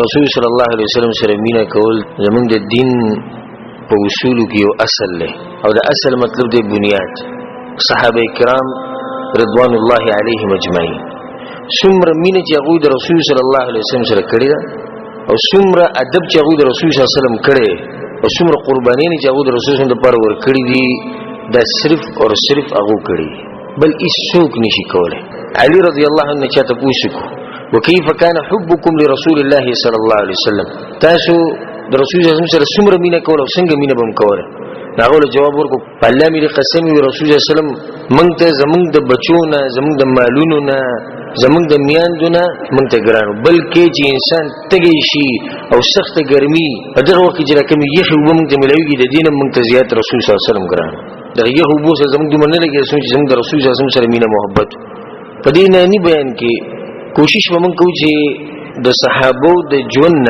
رسول صلی الله علیه وسلم سره مینه کول زمونږ د دین په اصولو کې یو اصل دی او د اصل مطلب دی بنیاد. صحابه کرام رضوان الله علیهم اجمعین څومره مینه چې هغه د رسول صلی الله علیه وسلم سره کړی دا او څومره ادب چې هغه د رسول صلی الله علیه وسلم کړی او څومره قرباني چې هغه د رسول صلی الله علیه وسلم لپاره ورکړي دي دا صرف او صرف هغه کړی بل هیڅ څوک نشي کولای. علی رضی الله عنه چاته پوښتنه وكيف كان حبكم لرسول الله صلى الله عليه وسلم تاسو د رسول الله صلی الله علیه وسلم سره څومره مینه کول او څنګه مینه بم کوله؟ هغه له جواب ورکو الله مې قسم وی رسول الله صلی الله علیه وسلم مونږ ته زمونږ د بچونه زمونږ د مالونو نه زمونږ د میاندونه مونږ ته ګرانو بلکې چې انسان تګي شي او سخت ګرمي په دغه وخت کې چې کوم یخ وبم ته ملويږي د دین مونږ ته زیات رسول صلی الله علیه وسلم ګرانو دغه یخ وبو سره زمونږ د مننه کې زمونږ د رسول صلی الله علیه وسلم سره مینه محبت په دې نه بیان کې کوشش ومن کو چې د صحابو د ژوند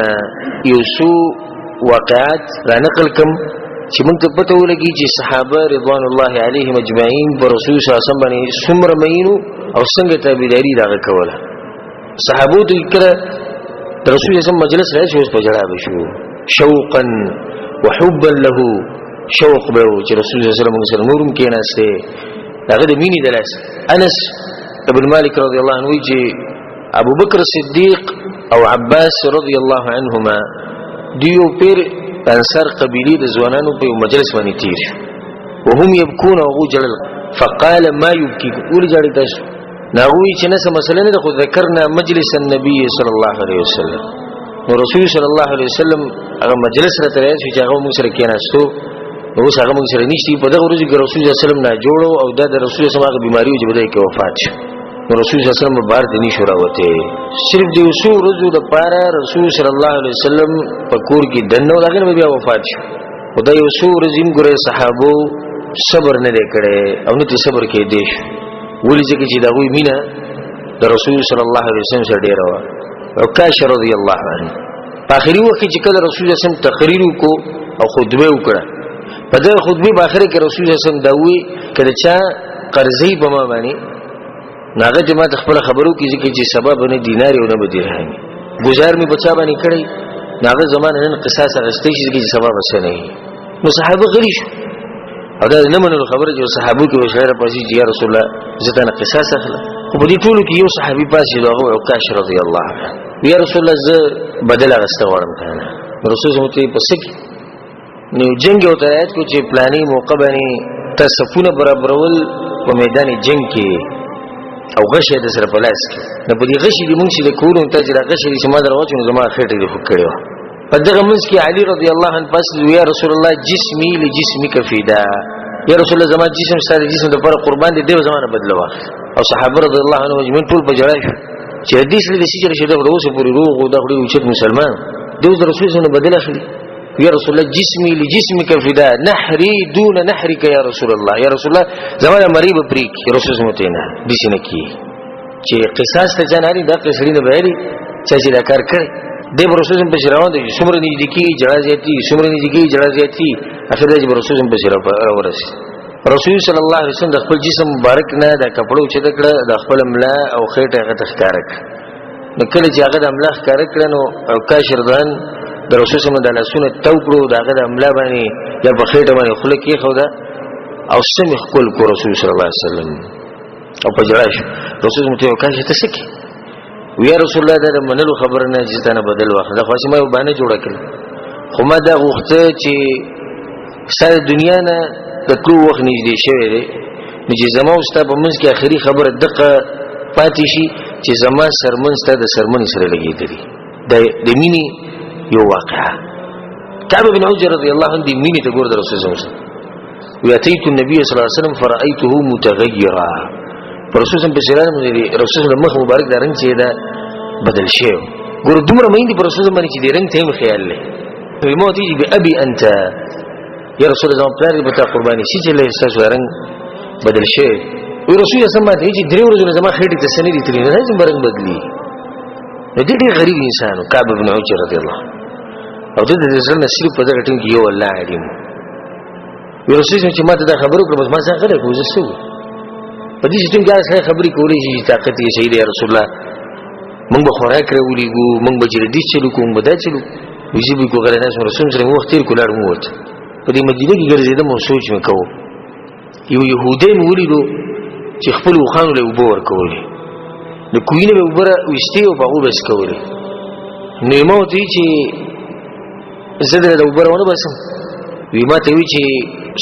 یو څو واقعات را نقل کم چې موږ ته پته ولګي چې صحابه رضوان الله علیهم اجمعین پر رسول صلی الله علیه وسلم باندې څومره مینو او څنګه تابعداري دا کوله. صحابو د کړه رسول الله صلی الله علیه وسلم مجلس راځي اوس په جړا بشو شوقا وحبا له شوق به چې رسول الله صلی الله علیه وسلم سره نورم کې ناشته هغه د مینې دلاس. انس ابن مالک رضی الله عنه چې ابو بکر صدیق او عباس رضی الله عنهما دیو پیر انصار قبیلی د ځوانانو په مجلس باندې تیر وهم يبكون او جلل فقال ما يبكيك ول جاړي تاسو ناوی چې نه مسله نه خو ذکرنا مجلس النبي صلی الله علیه وسلم نو رسول صلی الله علیه وسلم هغه مجلس را ترې چې هغه موږ سره کېناستو نو هغه موږ سره نشتی په دغه ورځ کې رسول صلی الله علیه وسلم نه جوړو او د رسول صلی الله علیه وسلم بیماری او جبدای کې وفات شو. رسول صلی الله علیه وسلم بار دني شو راوته صرف د وسو ورځو د پاره رسول صلی الله علیه وسلم په کور کې دنو دغه بیا وفات شو. خدای وسو ورځیم ګره صحابو صبر نه کړي او نه صبر کې دیش ولې چې دا وی مینا د رسول صلی الله علیه وسلم سره ډیر و او کاش رضی الله عنه په اخري وخت چې کله رسول صلی الله علیه وسلم تقریر کو او خطبه وکړه په دغه خطبه په اخر کې رسول صلی الله علیه وسلم دا وی کله چې قرضې په ما باندې ناغه جماعت خپل خبرو کې چې سبب نه دینار او نه بدرهم گزار می بچا باندې کړی ناغه زمانه نن قصاص غشتي چې سبب وسه نه نو صحابه غلی شو او دا نه منلو خبره چې صحابه کې وشهره پاسي چې یا رسول الله زه ته قصاص اخله خو په دې ټولو کې یو صحابي پاسي دغه عکاش رضی الله عنه یا رسول الله زه بدل غسته وړم کنه رسول الله ته پسې نو جنگ او تایید کو چې پلاني موقع باندې تصفونه برابرول په میدان جنگ کې او غشه د سره پلاس کې نو په دې غشي د مونږ چې د کورو ته چې غشه چې ما دروازه نو زما خېټه دې فک کړو په دغه منځ کې علي رضی الله عنه پس یا رسول الله جسمي لجسمك فدا یا رسول الله زما جسم سره جسم د پر قربان دي د زمانه بدلوا او صحابه رضی الله عنهم مجمن ټول په جړای شو چې حدیث لري چې شته د اوسه پوری روغ او د خوري او چې مسلمان د رسول الله بدل اخلي یا رسول الله جسمي لجسمك فدا نحري دون نحرك يا رسول الله یا رسول الله زمانه مریب پریک رسول الله متینا دي سینه کی چې قصاص ته جناري د قصري نه بهري چې دا کار کړي د رسول الله په شراوند دي څومره نږدې جړازيتي څومره نږدې جړازيتي اخر د رسول الله په شراوند ورسي رسول صلی الله علیه وسلم د خپل جسم مبارک نه د کپړو چې دکړه د خپل ملا او خېټه هغه تخکارک نو کله چې هغه د ملا ښکارک کړنو او کاشردان د رسول صلی الله علیه وسلم د لاسونو توکړو دغه د ملا باندې یا په خېټه باندې خله کې خو دا او سمې خپل کو رسول صلی الله علیه وسلم او په جړاش رسول مته وکړي ته سکی ویا رسول الله دا منلو خبر نه چې تنه بدل واخله خو چې ما باندې جوړ کړ خو ما دا غوښته چې سره دنیا نه د ټول وخت نږدې شوی دی نو چې زما واست په منځ کې اخري خبره دقه پاتې شي چې زما سرمن ست د سرمن سره لګیدلی د مینی یو واقعه کعب بن عجر رضی الله عنه د مینی ته ګور د رسول الله واتيت النبي صلی الله علیه وسلم فرأيته متغيرا رسول الله په سره رسول الله مخ مبارک د رنگ چې دا بدل شي ګور دومره مېندې پر رسول الله باندې چې د رنگ ته خیال لې موتی به ابي انت یا رسول الله پلار دې بتا قرباني شي چې له اساس ورنګ بدل شي او رسول الله سم ته چې درې ورځې زما خېټه ته سنې دي ترې نه چې برنګ بدلی دې ډېر غریب انسان کعب بن عجر رضی الله او دې د ځل نصیب په دغه ټیم کې یو الله علیم رسول چې ماته دا خبرو کړ بس ما څنګه غره کوزه سو په دې چې څنګه سره خبرې کولې چې طاقت یې شهید یا رسول الله مونږ به خوراک راولېګو مونږ به جری دي چلو کوم بدا چلو ویجی به کو غره نه رسول سره وخت تیر کولار مو وته په دې مدینه کې ګرځیدم او سوچ وکاو یو يهودي ولیدو چې خپل وخانو له وبور کولې د کوینه به وبره وشتي او باغو بس کولې نیمه ته چې زده د وبرونه بسم وی ما ته وی چې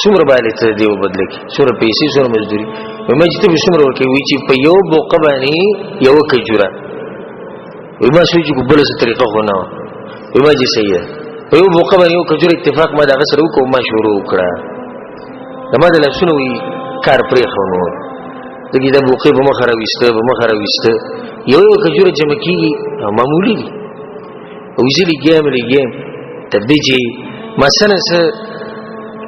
څومره باندې ته دیو بدل کی څومره پیسې څومره مزدوري ومه چې ته څومره ورکې وی چې په یو بوقه باندې یو کجوره ومه سوي چې په بل څه طریقه غونه ومه چې سیده په یو بوقه باندې یو کجوره اتفاق ما دا غسر وکړو ما شروع وکړه دمه د لښونو وی کار پرې خونو دغه د بوقه په مخه راويسته یو کجوره جمع کیږي معمولی دي او ځلې ګیم تدې چې ما سنه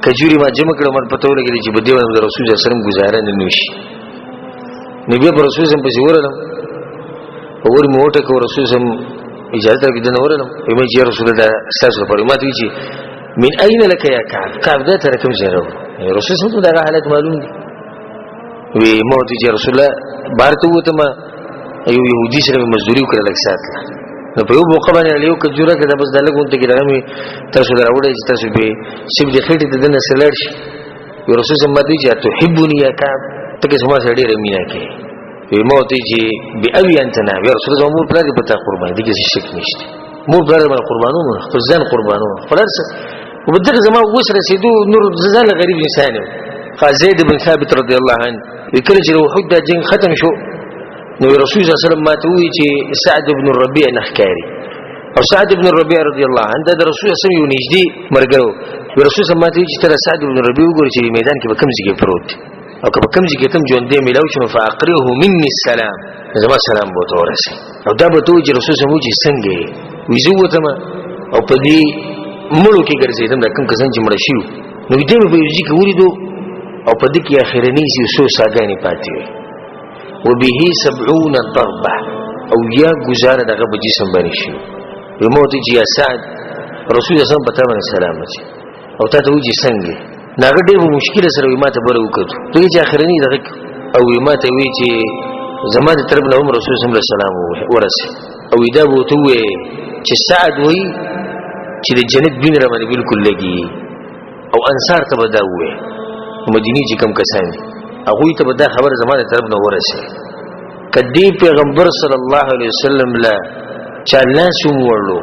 کجوري ما جمع کړم پر پتو لګی چې بده ونه رسول الله سلام گزاره نه نوشي نبی پر رسول الله په ورلم اور موټه کو رسول الله اجازه درکې نه ورلم ایمه چې رسول الله استاسو پر ما ته چې من اين لك يا كعب ده تر کوم ځای راو رسول الله دا حالت معلوم دي وی مو ته چې رسول الله بارته وته ما ایو يهودي سره مزدوري وکړه لکه ساتله نو په یو موقع باندې یو کجوره کې د بس دلګون ته کې راغلی تاسو دراوړې چې تاسو به سب د خېټې د دنه سلړ شي یو رسول الله مدي چې تحبني يا كعب ته سما سره ډېر مینا کې وی مو ته چې بي ابي انت نه یو رسول الله مور پر دې پتا قربان دي کې شک نشته مور پر دې قربانونو خپل ځان قربانونو خلاص وبدغه زما وسره سيدو نور زال غریب انسان زید بن ثابت رضی الله عنه وکړي چې وحد د جنگ ختم شو نو رسول الله صلی الله علیه وسلم ماته وی چې سعد بن الربيع نخکاری او سعد بن الربيع رضی الله عنه د رسول الله صلی الله علیه وسلم یو نږدې مرګرو رسول الله ماته وی چې تر سعد بن الربيع وګوري چې میدان کې به کوم ځای پروت او که کوم ځای کې تم ژوند دی ملاو شنو فاقره مني السلام زما سلام بو ته ورسې او دا به تو چې رسول الله وی چې څنګه ویزوتم او په دې مړو کې ګرځیدم د کوم کسان چې مړ شي نو دې به یوځي کې وریدو او په دې کې اخرنی سو ساګانی پاتې وي وبه 70 ضربه او یا گزاره دغه په جسم باندې شي وموت چې یا سعد رسول الله صلی الله علیه وسلم او ته وځي څنګه ناګه ډېر مشکل سره ماته بره وکړو دغه چې اخرنی دغه او ماته وی چې زماده طرف له رسول الله صلی الله علیه وسلم ورسه او دا بوته وي چې سعد وی چې د جنت بین را باندې بالکل لګي او انصار ته بداوي مدینی چې کم کسان دي هغه ته به دا خبر زمانه طرف نه ورسه کدی پیغمبر صلی الله علیه وسلم لا چالناسو ورلو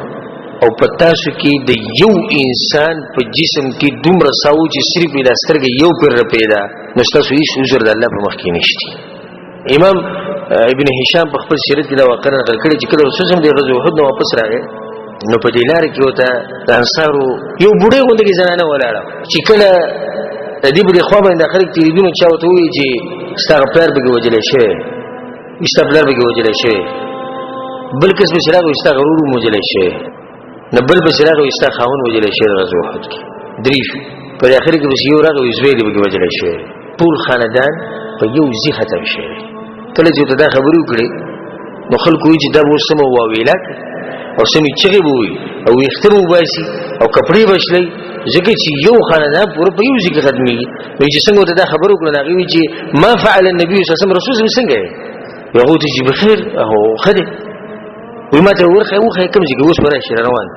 او پتا شو کې د یو انسان په جسم کې دومره ساو چې صرف د سترګې یو پر پیدا نشته سوي شوزر د الله په مخ کې نشتی امام ابن هشام په خپل سیرت کې دا واقعا نقل کړی چې کله رسول الله د غزوه احد نو واپس راغی نو په دلار کې وته د انصارو یو بوډۍ غونډه کې زنانه ولاړه چې کله د دې بده خو باندې اخر کې تیریدونه چاوته وی چې استغفار به وجلې شي استغفار به وجلې شي بل کس به شراغ استغفار وجلې شي نه بل به شراغ استخاون وجلې شي غزوه احد کې دریش په اخر کې به یو راغ وزویل به وجلې شي ټول خاندان په یو ځای ختم شي کله چې دا خبرې وکړي نو خلکو یې چې دا وسمه واویلک او سمې چغې وي او یختمو باسي او کپڑے بشلې ځکه چې یو خاندان پوره په یو ځای کې ختمي وي چې څنګه ته دا خبرو کړل هغه وی چې ما فعل النبي صلی الله علیه وسلم رسول څنګه یو ته چې بخیر او خده وي ما ته ورخه کوم ځای کې اوس ورای شي روان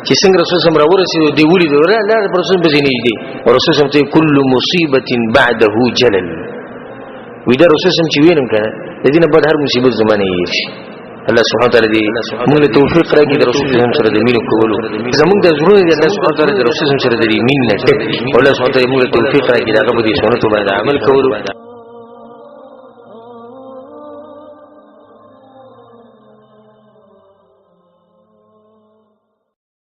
چې څنګه رسول صلی الله علیه وسلم دی ولید لا رسول بزینې دی او رسول صلی الله علیه وسلم کل مصیبه بعده جلل وی دا رسول صلی الله علیه وسلم چې وینم کنه د دې نه بعد هر مصیبت زمانه یې شي الله سبحانه وتعالى دې موږ له توفیق راکړي د رسول الله سره د مينو کولو زموږ د زړونو د الله سبحانه وتعالى د رسول الله سره د مين نه ټک الله سبحانه وتعالى موږ له توفیق راکړي دا غو دې سنت باندې عمل کولو